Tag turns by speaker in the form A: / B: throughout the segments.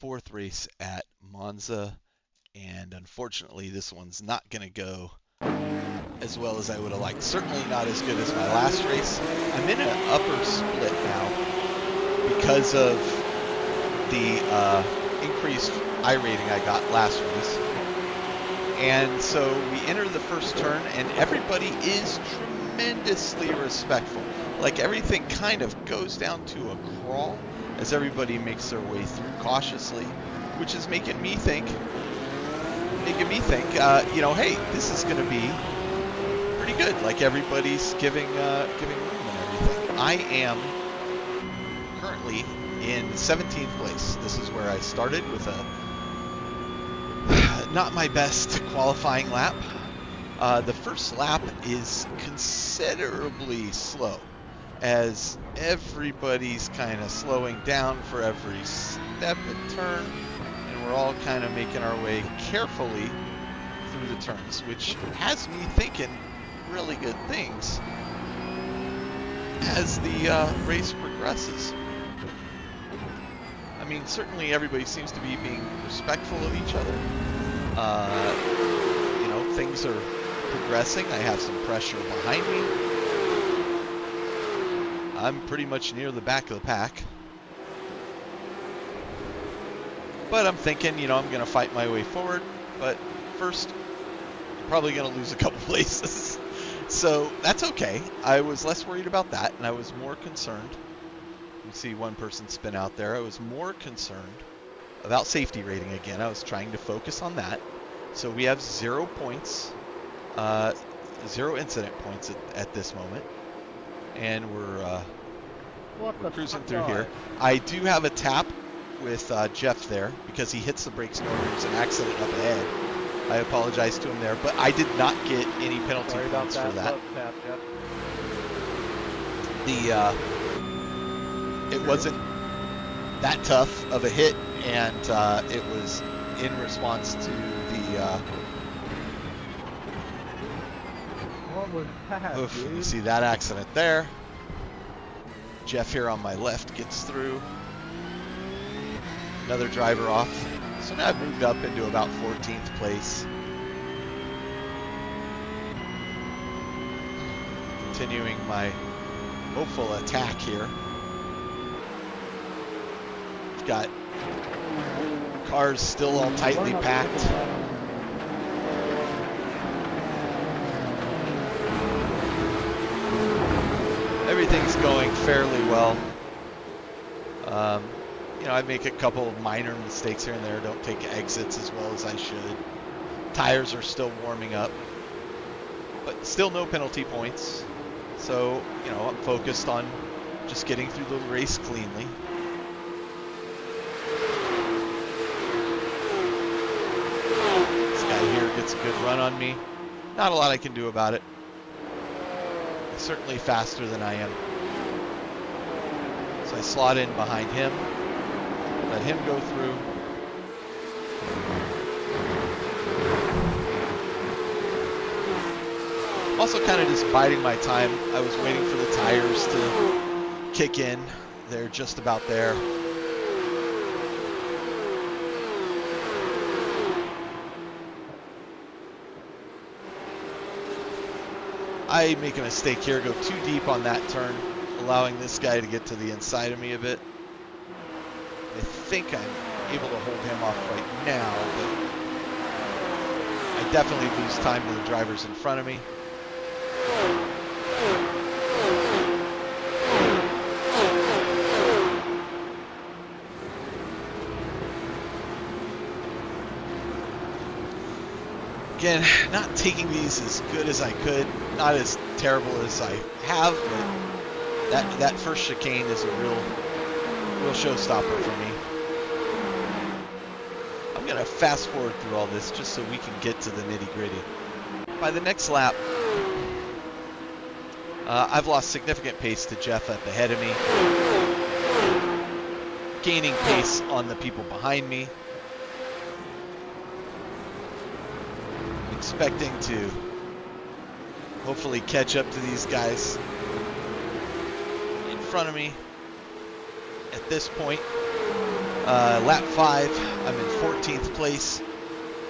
A: fourth race at Monza, and unfortunately this one's not going to go as well as I would have liked. Certainly not as good as my last race. I'm in an upper split now because of the increased iRating I got last race. And so we enter the first turn, and everybody is tremendously respectful. Like everything kind of goes down to a crawl as everybody makes their way through cautiously, which is making me think, you know, hey, this is going to be pretty good. Like everybody's giving room and everything. I am currently in 17th place. This is where I started with a not my best qualifying lap. The first lap is considerably slow as everybody's kind of slowing down for every step and turn, and we're all kind of making our way carefully through the turns, which has me thinking really good things as the race progresses. I mean, certainly everybody seems to be being respectful of each other. You know, things are progressing. I have some pressure behind me. I'm pretty much near the back of the pack. But I'm thinking, you know, I'm going to fight my way forward. But first, I'm probably going to lose a couple places. So that's okay. I was less worried about that, and I was more concerned. You see one person spin out there. I was more concerned about safety rating again. I was trying to focus on that. So we have 0 points, 0 incident points at this moment. And we're cruising through here. I do have a tap with Jeff there because he hits the brakes normally. There's an accident up ahead. I apologize to him there, but I did not get any penalty points for that.
B: Tap, yep.
A: It wasn't that tough of a hit, and it was in response to the
B: What was that, dude?
A: you see that accident there. Jeff here on my left gets through. Another driver off. So now I've moved up into about 14th place. Continuing my hopeful attack here. We've got cars still all tightly packed. Everything's going fairly well. You know, I make a couple of minor mistakes here and there. Don't take exits as well as I should. Tires are still warming up, but still no penalty points. So, you know, I'm focused on just getting through the race cleanly. This guy here gets a good run on me. Not a lot I can do about it. He's certainly faster than I am. So I slot in behind him. Let him go through. Also kind of just biding my time. I was waiting for the tires to kick in. They're just about there. I make a mistake here, go too deep on that turn, allowing this guy to get to the inside of me a bit. I think I'm able to hold him off right now, but I definitely lose time to the drivers in front of me. Again, not taking these as good as I could, not as terrible as I have, but that first chicane is a real showstopper for me. I'm going to fast forward through all this just so we can get to the nitty-gritty. By the next lap, I've lost significant pace to Jeff at the head of me, gaining pace on the people behind me. I'm expecting to hopefully catch up to these guys in front of me at this point. Lap 5, I'm in 14th place.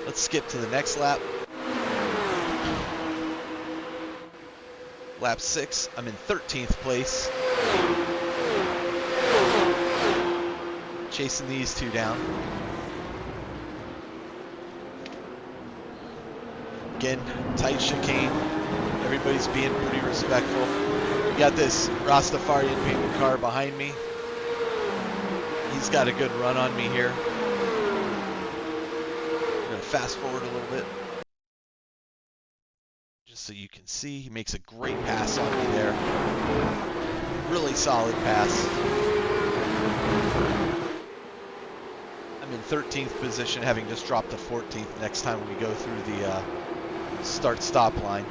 A: Let's skip to the next lap. Lap 6, I'm in 13th place. Chasing these two down. Again, tight chicane. Everybody's being pretty respectful. We got this Rastafarian painted car behind me. He's got a good run on me here. I'm going to fast forward a little bit, just so you can see. He makes a great pass on me there. Really solid pass. I'm in 13th position, having just dropped to 14th next time we go through the start-stop line.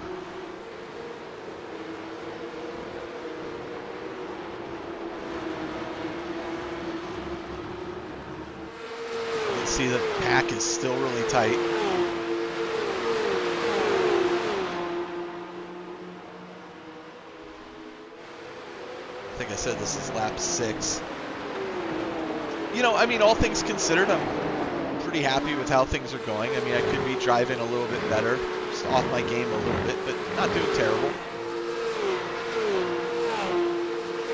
A: You can see the pack is still really tight. I think I said this is lap 6. You know, I mean, all things considered, I'm pretty happy with how things are going. I mean, I could be driving a little bit better, just off my game a little bit, but not doing terrible.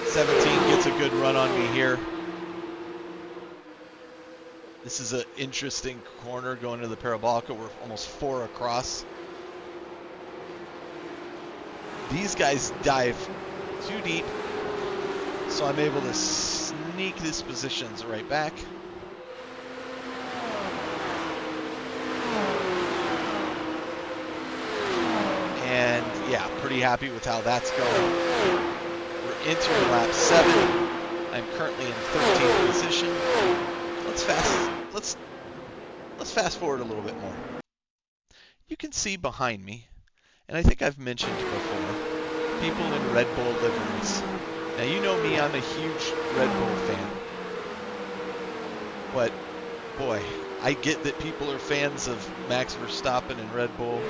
A: 17 gets a good run on me here. This is an interesting corner going to the Parabolica. We're almost 4 across. These guys dive too deep, so I'm able to sneak these positions right back. And yeah, pretty happy with how that's going. We're entering lap 7. I'm currently in 13th position. Let's fast forward a little bit more. You can see behind me, and I think I've mentioned before, people in Red Bull liveries. Now you know me, I'm a huge Red Bull fan. But boy, I get that people are fans of Max Verstappen and Red Bull.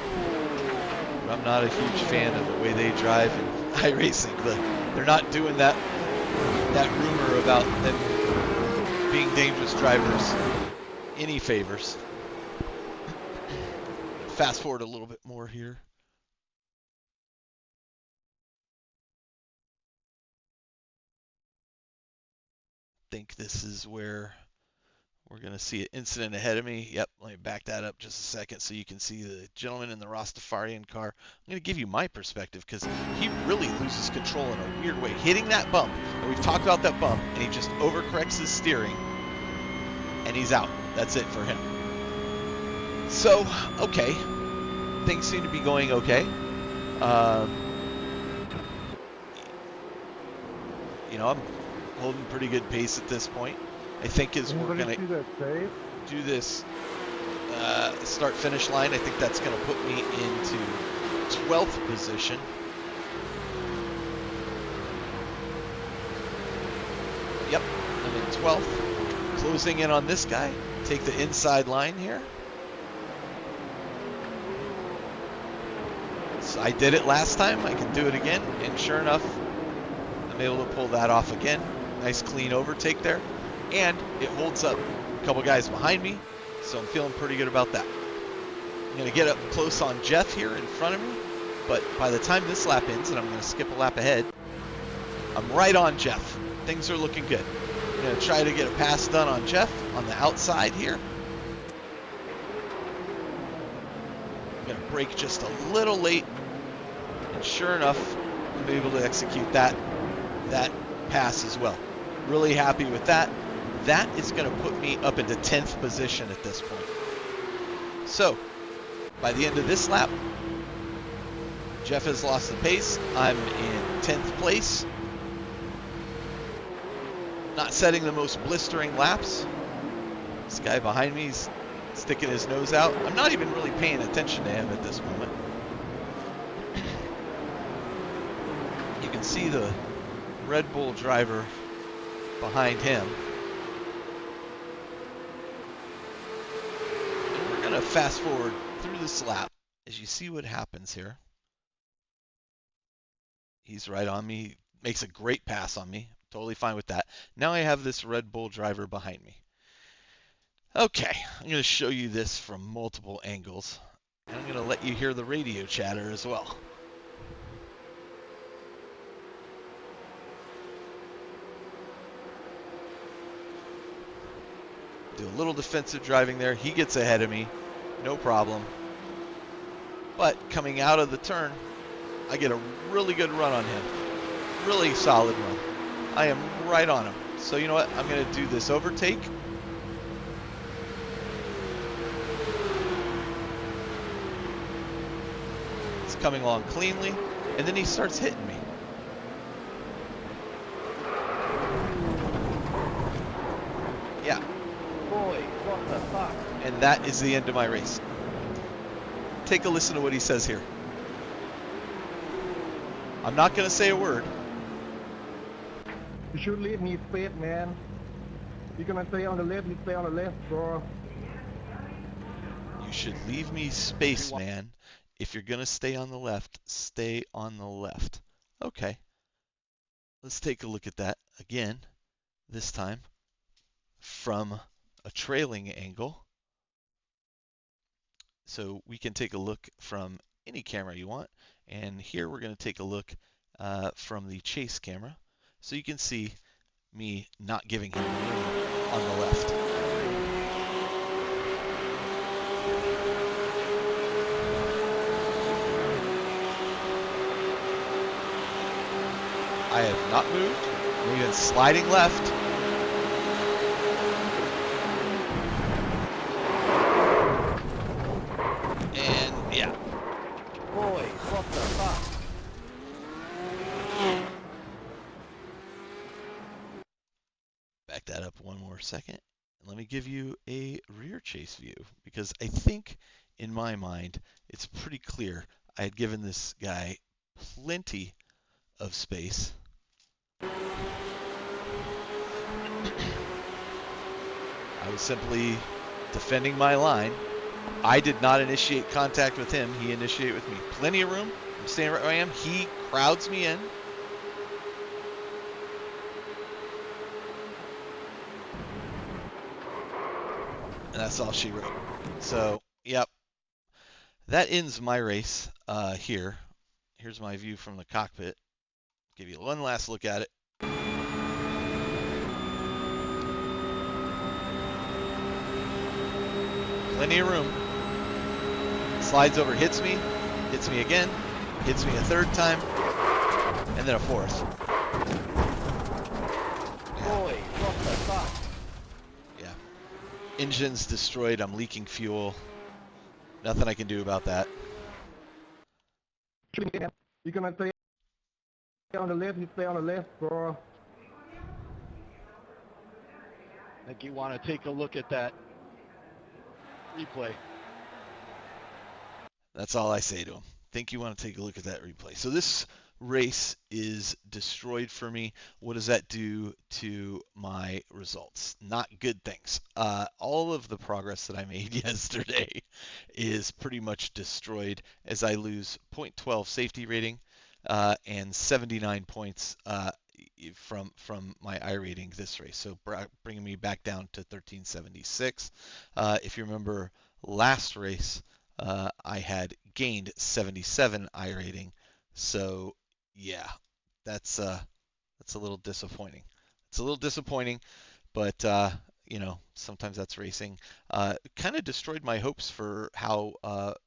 A: But I'm not a huge fan of the way they drive in iRacing. They're not doing that rumor about them being dangerous drivers any favors. Fast forward a little bit more here. I think this is where we're going to see an incident ahead of me. Yep, let me back that up just a second so you can see the gentleman in the Rastafarian car. I'm going to give you my perspective because he really loses control in a weird way. Hitting that bump, and we've talked about that bump, and he just overcorrects his steering, and he's out. That's it for him. So, okay. Things seem to be going okay. You know, I'm holding pretty good pace at this point. I think as we're going to do this start-finish line, I think that's going to put me into 12th position. Yep, I'm in 12th. Closing in on this guy. Take the inside line here. So I did it last time. I can do it again. And sure enough, I'm able to pull that off again. Nice clean overtake there. And it holds up a couple guys behind me. So I'm feeling pretty good about that. I'm going to get up close on Jeff here in front of me. But by the time this lap ends, and I'm going to skip a lap ahead, I'm right on Jeff. Things are looking good. I'm going to try to get a pass done on Jeff on the outside here. I'm going to brake just a little late. And sure enough, I'm able to execute that pass as well. Really happy with that. That is going to put me up into 10th position at this point. So, by the end of this lap, Jeff has lost the pace. I'm in 10th place. Not setting the most blistering laps. This guy behind me is sticking his nose out. I'm not even really paying attention to him at this moment. You can see the Red Bull driver behind him. And we're going to fast forward through this lap as you see what happens here. He's right on me. Makes a great pass on me. Totally fine with that. Now I have this Red Bull driver behind me. Okay, I'm going to show you this from multiple angles, and I'm going to let you hear the radio chatter as well. Do a little defensive driving there. He gets ahead of me, no problem. But coming out of the turn, I get a really good run on him. Really solid run. I am right on him. So you know what? I'm going to do this overtake. It's coming along cleanly, and then he starts hitting me. Yeah.
B: Boy, what the fuck?
A: And that is the end of my race. Take a listen to what he says here. I'm not going to say a word.
B: You should leave me space, man. You're gonna stay on the left, you stay on the left, bro.
A: You should leave me space, man. If you're going to stay on the left, stay on the left. Okay. Let's take a look at that again, this time from a trailing angle. So we can take a look from any camera you want. And here we're going to take a look from the chase camera. So you can see me not giving him room on the left. I have not moved. I'm even sliding left. And yeah.
B: Boy, what the fuck?
A: Back that up one more second. Let me give you a rear chase view, because I think in my mind it's pretty clear I had given this guy plenty of space. I was simply defending my line. I did not initiate contact with him. He initiated with me. Plenty of room. I'm staying right where I am. He crowds me in. And that's all she wrote. So, yep. That ends my race here. Here's my view from the cockpit. Give you one last look at it. Plenty of room. Slides over, hits me again, hits me a third time, and then a fourth.
B: Boy, what the fuck?
A: Yeah. Engine's destroyed. I'm leaking fuel. Nothing I can do about that.
B: You're gonna stay on the left, you stay on the left, bro.
C: I think you want to take a look at that replay.
A: That's all I say to him. Think you want to take a look at that replay. So this race is destroyed for me. What does that do to my results? Not good things. All of the progress that I made yesterday is pretty much destroyed as I lose 0.12 safety rating and 79 points from my iRating this race. So bringing me back down to 1376. If you remember last race, I had gained 77 iRating. So yeah, that's a little disappointing. It's a little disappointing, but you know, sometimes that's racing. Kind of destroyed my hopes for how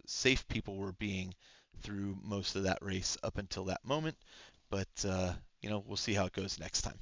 A: safe people were being through most of that race up until that moment. But you know, we'll see how it goes next time.